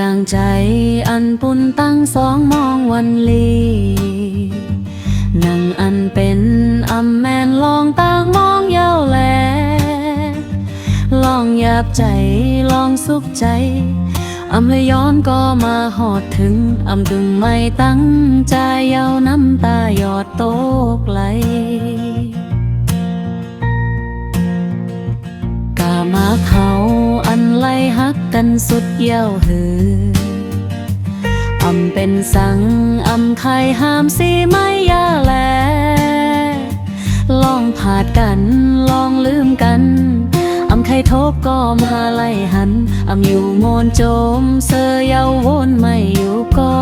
กลางใจอันปุ่นตั้งสองมองวันลีนั่งอันเป็นอำแมนลองต่างมองเย้าแลลองหยาบใจลองสุขใจอำเลยย้อนก็มาหอดถึงอำดึงไม่ตั้งใจเย้าน้ำตาหยอดตกไหลกามาเขาอันไล่ฮักกันสุดเย้าหืออำเป็นสังอำไข่ห้ามสีไม่ยาแลลองผาดกันลองลืมกันอำไข่ทบก็มาไล่หันอำอยู่โมนโจมเสยเยาวนไม่อยู่ก็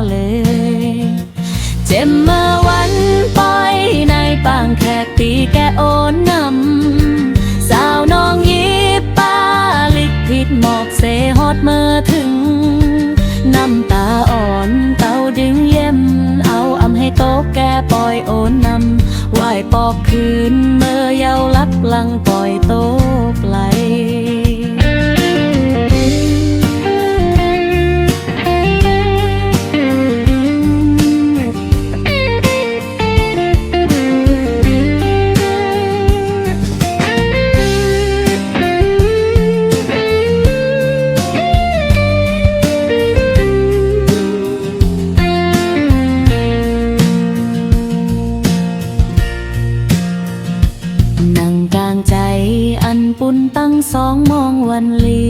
เลยเจ็บเมื่อวันปล่อยในปางแขกตีแกโอนนำสาวน้องยิบป้าลิกผิดหมอกเสฮอดเมื่อถึงน้ำตาอ่อนเต้าดึงเย็มเอาอำให้โตแกปล่อยโอนนำไหวปอบคืนเมื่อเยาลักลังปล่อยโตไหลใจอันปุ่นตั้งสองมองวันลี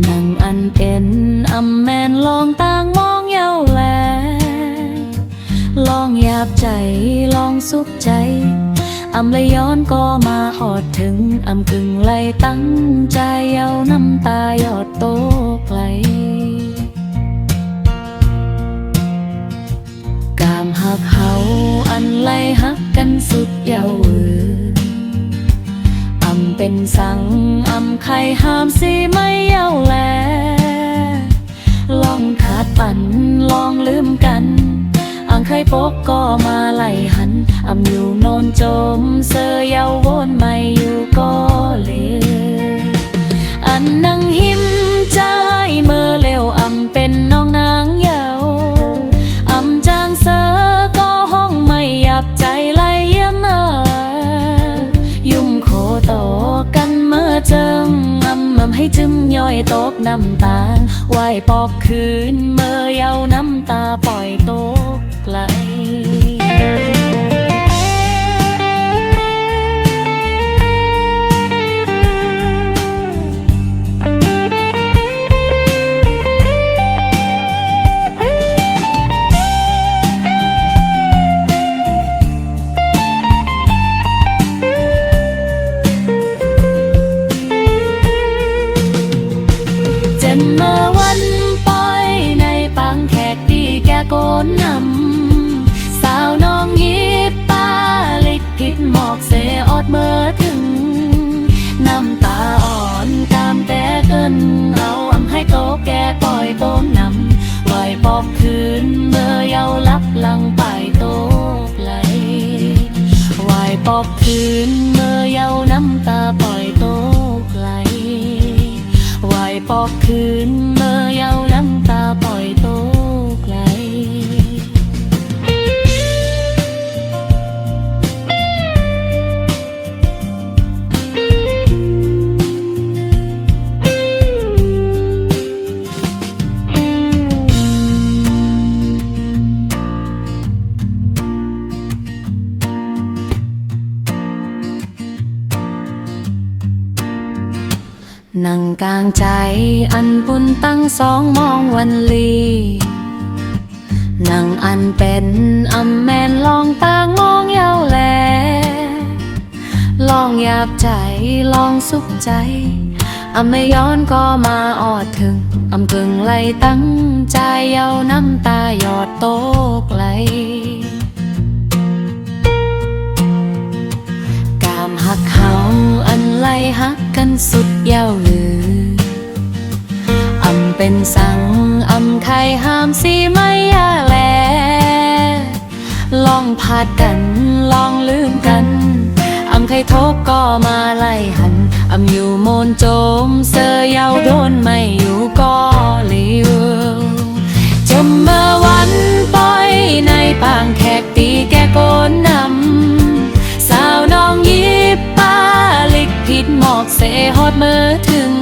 นั่งอันเป็นอำแมนลองต่างมองเย้าแลลองหยาบใจลองสุขใจอำเลยย้อนก็มาหอดถึงอำกึ่งไล่ตั้งใจเย้าน้ำตาหยอดโตไกลกามหักเขาอันไล่หักกันสุดเย้าเป็นสังอำไข่ห้ามสีไม่เย้าแลลองขาดปั่นลองลืมกันอังไข่ปกก็มาไล่หันอำอยู่โนนโจมเสยเยาวนไม่อยู่ก็เลยอันนั่งหิมใจเมื่อเร็วอำเป็นน้องนางเยาอำจางเสอก็ห้องไม่หยับใจไล่เยี่ยมยุ่มโคต่อกันเมื่อเจิงอำให้จึมย่อยตกน้ำตาไหวปอบคืนเมื่อเยาน้ำตาปล่อยตกไหลเมื่อวันปล่อยในปังแขกดีแกโกนนำสาวน้องยิบป้าลิกผิดหมอกเสออดเมื่อถึงน้ำตาอ่อนตามแต่เกินเอาอำให้โตแกปล่อยโตนำไหวปอบคืนเมื่อเยาลับลังไปโตไหลไหวปอบคืนเมื่อเยาน้ำตาปล่อยโตไหลไหวปอบคืนเมื่อเยาน้ำตาปล่อยโตไกลนั่งกลางใจอันปุ่นตั้งสองมองวันลีนั่งอันเป็นอำแมนลองต่างมองเย้าแลลองหยาบใจลองสุขใจอำไม่ย้อนก็มาออดถึงอำกึ่งไล่ตั้งใจเย้าน้ำตาหยอดโตกไหลกามหักเขาอันไล่หักกันสุดเย้าหืออำเป็นสังอำไข่ห้ามสีไม่ยาแลลองผาดกันลองลืมกันอำไข่ทบก็มาไล่หัน อำอยู่โมนโจมเสยเยาโดนไม่อยู่ก็เหลียวจมเมื่อวันปล่อยในปางแขกตีแกโกนนำสาวน้องยิบป้าลิกผิดหมอกเสฮอดเมื่อถึง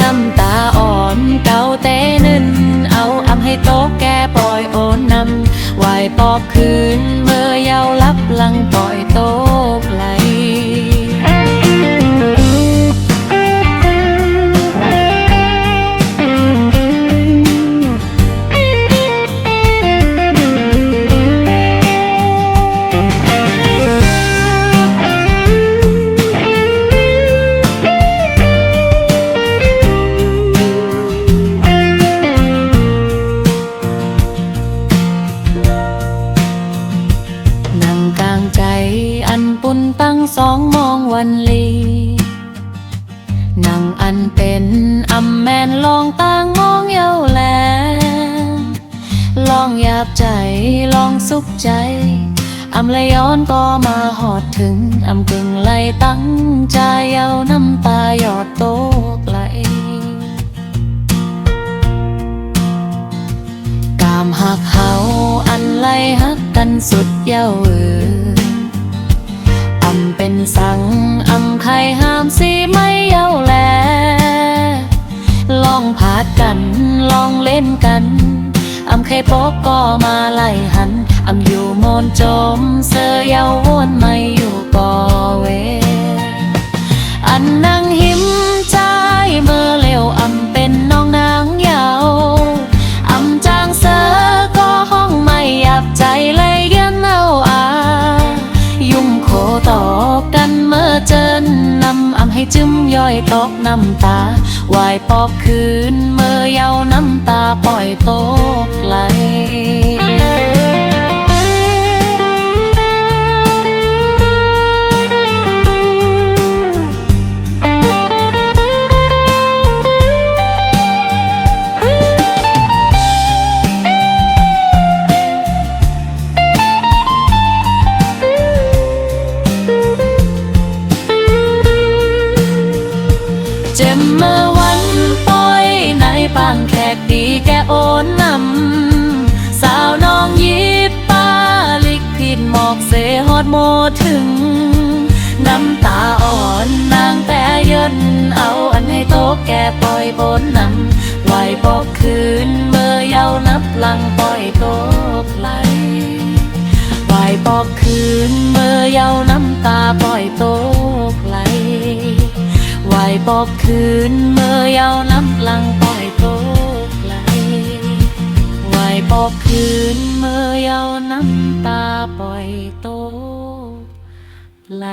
น้ำตาอ่อนเก่าเต้นึนเอาอำให้โต๊ะแกปล่อยโอนนำไหวปอบคืนเมื่อเยาลับหลังปล่อยโต๊ะไหลปุ่นตั้งสองมองวันลีนั่งอันเป็นอำแมนลองต่างมองเย้าแลลองหยาบใจลองสุขใจอำเลยย้อนก็มาหอดถึงอำกึ่งไหลตั้งใจเย้าน้ำตาหยอดโตกไหลกามหักเฮาอันไหลหักกันสุดเย้าเป็นสังอำใครห้ามสิไม่เย้าแลลองพาดกันลองเล่นกันอำใครพบก็มาไล่หันอำอยู่โมนโจมเสยเยาวนไม่อยู่ก่อเวอันนั่งหิมใจเมื่อเร็วอำเป็นน้องนางเยาอำจางเสอก็ห้องไม่หยับใจเลยเย็นเอายุ่มโคต่อกันเมื่อเจอนำอำให้จึมย่อยตกน้ำตาไหวปอบคืนเมื่อเยาน้ำตาปล่อยตกไหลเจ็บเมื่อวันปล่อยในปางแขกดีแกโอนนำสาวน้องยิบป้าลิกผิดหมอกเสฮอดโมถึงน้ำตาอ่อนนางแต่เยินเอาอันให้โต๊ะแกปล่อยบนนำไหวปอบคืนเมื่อเยานับหลังปล่อยโต๊ะไหลไหวปอบคืนเมื่อเยาน้ำตาปล่อยโต๊ะไหลไหวปอบคืนเมื่อเยาน้ำหลังปล่อยโต๊ะไหลไหวปอบคืนเมื่อเยาน้ำตาปล่อยโต๊ะไหล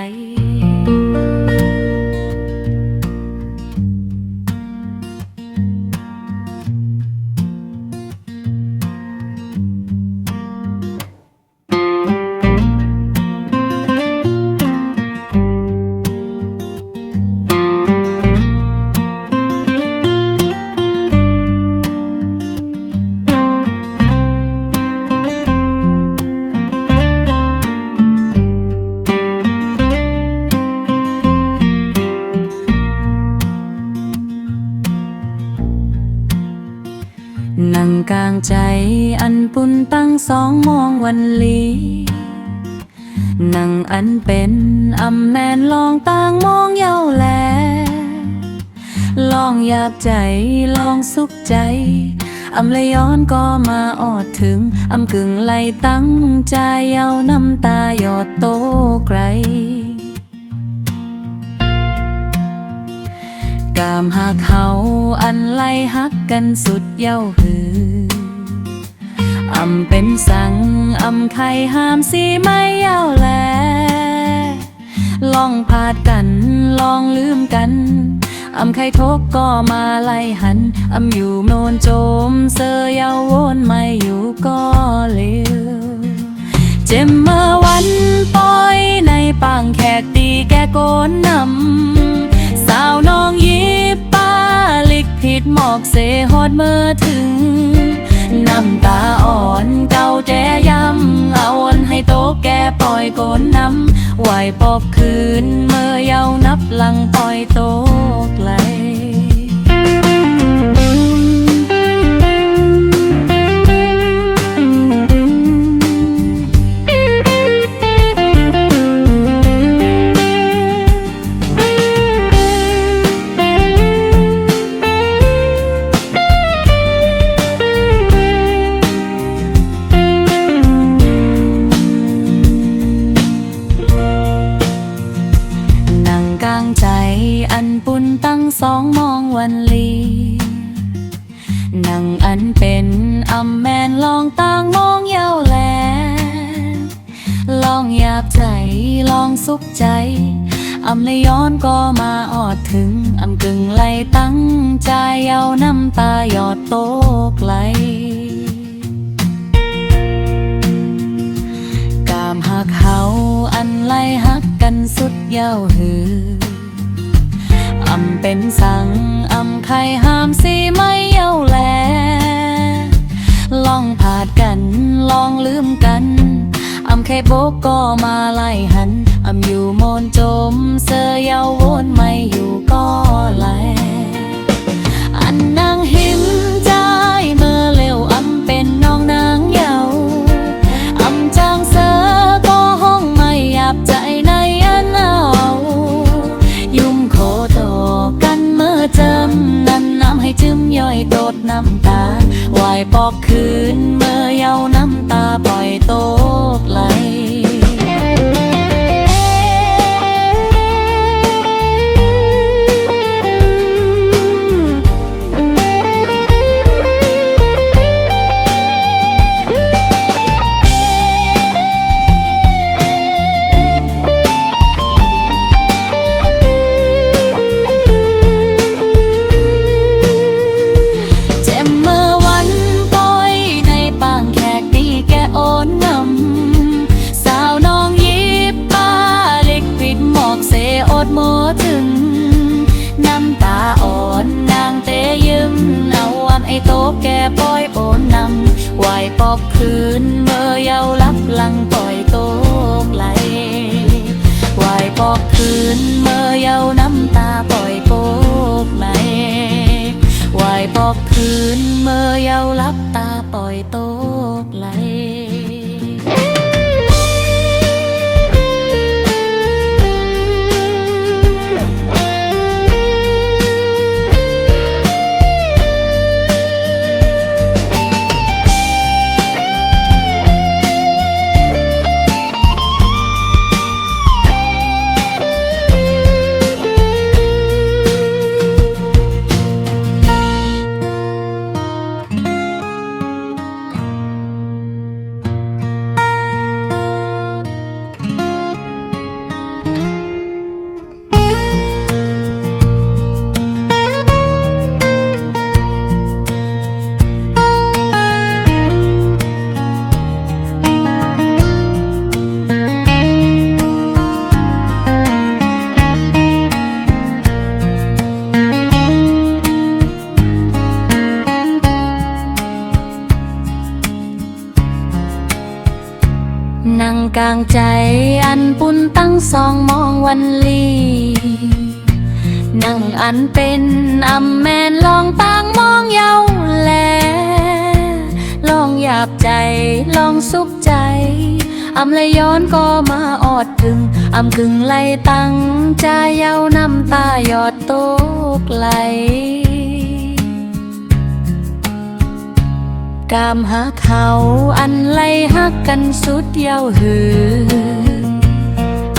นั่งกลางใจอันปุ่นตั้งสองมองวันลีนั่งอันเป็นอำแมนลองต่างมองเย้าแลลองหยาบใจลองสุขใจอำเลยย้อนก็มาออดถึงอำกึ่งไหลตั้งใจเย้าน้ำตาหยอดโตไกลกามหักเฮาอันไล่หักกันสุดเย้าหืออำเป็นสังอำใครห้ามสิไม่เย้าแลลองพาดกันลองลืมกันอำใครทกก็มาไล่หันอำอยู่โนนโจมเสยเยาวนไม่อยู่ก็เหลวเจ็บเมื่อวันปล่อยในปางแขกตีแกโกนนำสาวน้องยิบป้าลิกผิดหมอกเสฮอดเมื่อถึงน้ำตาอ่อนเก่าแจย้ำเอาวันให้โต๊ะแกปล่อยโกนนำ ไหวปอบคืนเมื่อเยานับหลังปล่อยโตไกลกลางใจอันปุ่นตั้งสองมองวันลีนั่งอันเป็นอำแมนลองต่างมองเย้าแลลองหยาบใจลองสุขใจอำเลยย้อนก็มาออดถึงอำกึ่งไล่ตั้งใจเย้าน้ำตาหยอดโตไกลกามหักเขาอันไล่หักกันสุดเย้าหืออำเป็นสังอำใครห้ามสิไม่เย้าแลลองผาดกันลองลืมกันอำใครโบกก็มาไล่หันอำอยู่โมนจมเสือเย้าวนไม่อยู่ก็แลอันนางหิมใจเมื่อเร็วอำเป็นน้องนางเย้าอำจางเสือก็ห้องไม่หยาบใจในอันเอายุ่มโคโตกันเมื่อจำนั้นน้ำให้จึมย่อยโดดน้ำตาไหวปอกคืนเมื่อเย้าน้ำตาปล่อยโตไหลโมถึงน้ำตาอ่อนนางเตยืมเอาอันไอโตแก่ปล่อยโอนนำไหวปอบคืนเมื่อเยาลับหลังปล่อยโตไหลไหวปอบคืนเมื่อเยาน้ำตาปล่อยโปกไหลไหวปอบคืนเมื่อเยาลับตาปล่อยโตไหลนั่งกลางใจอันปุ่นตั้งสองมองวันลีนั่งอันเป็นอำแมนลองต่างมองเย้าแลลองหยาบใจลองสุขใจอำเลยย้อนก็มาออดถึงอำกึ่งไล่ตั้งใจเย้าน้ำตาหยอดโตไกลกามหาเขาอันไล่หักกันสุดเย้าหือ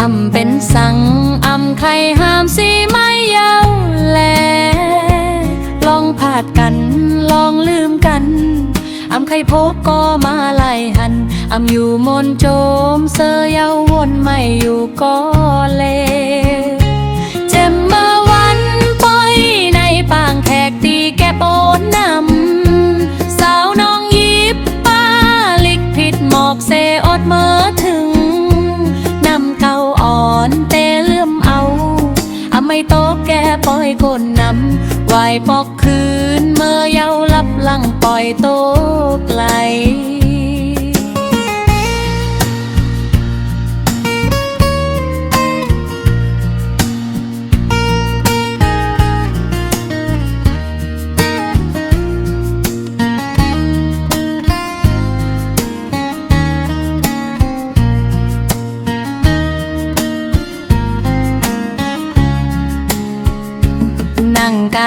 อำเป็นสังอำใครห้ามสิไม่เย้าแลลองผาดกันลองลืมกันอำใครพบก็มาไล่หันอำอยู่มนโจมเสือเย้าวนไม่อยู่ก็เลเจ็บเมื่อวันปล่อยในปางแขกตีแก่โปนนำสาวน้องยิบป้าลิกผิดหมอกเสอดเมื่อถึงน้ำเก่าอ่อนเตเลื่อมเอาอำไม่โตแก่ปล่อยคนนำไหวปอกคืนเมื่อเย้าลับหลังปล่อยโตไกล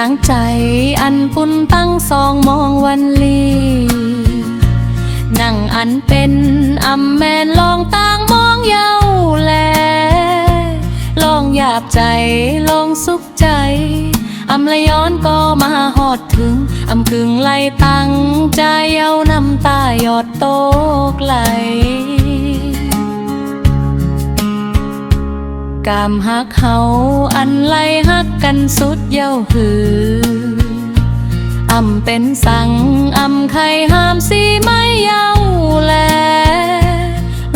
างใจอันปุ่นตั้งสองมองวันลีนั่งอันเป็นอำแมนลองต่างมองเยาแลลองหยาบใจลองสุขใจอำละย้อนก็มาหอดถึงอำคึงไหลตั้งใจเอาน้ำตาหยอดตกไหลกามหักเฮาอันไหลหักกันสุดเย้าหืออำเป็นสังอำใครห้ามสิไม่เย้าแล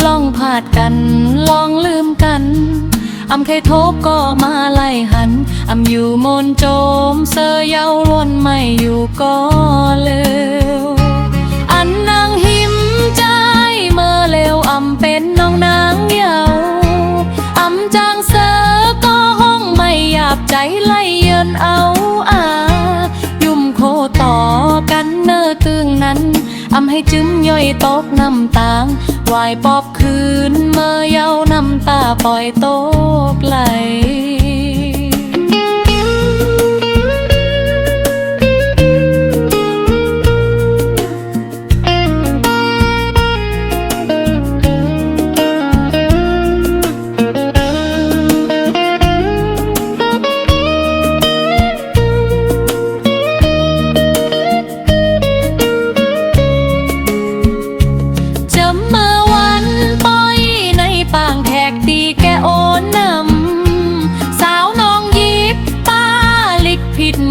ลองพาดกันลองลืมกันอำใครทบก็มาไล่หันอำอยู่มนโจมเสยเย้าล้วนไม่อยู่ก็เลวอันนางหิมใจเมื่อเลวอำเป็นน้องนางเย้าอำจางเสอก็ห้องไม่หยาบใจไล่เยินเอายุ่มโคต่อกันเนื้อตึงนั้นอำให้จึ้มย่อยตกน้ำตางวายปอบคืนเมื่อเย้าน้ำตาปล่อยตกไหล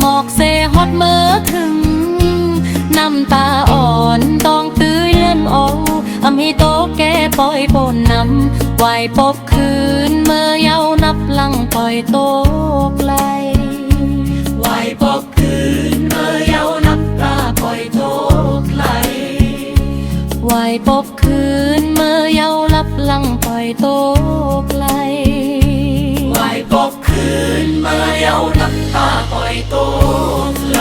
หมอกเสฮอดเมื่อถึงน้ำตาอ่อนต้องตื้อเล่นโออำให้โตแก่ปล่อยปนนำไหวปบคืนเมื่อเย้านับลังปล่อยโตไกลไหวปบคืนเมื่อเย้านับตาปล่อยโตไกลไหวปบคืนเมื่อเย้านับลังปล่อยโตไกลไหวปบคืนเมื่อเย้านับตาปล่อยโตไกล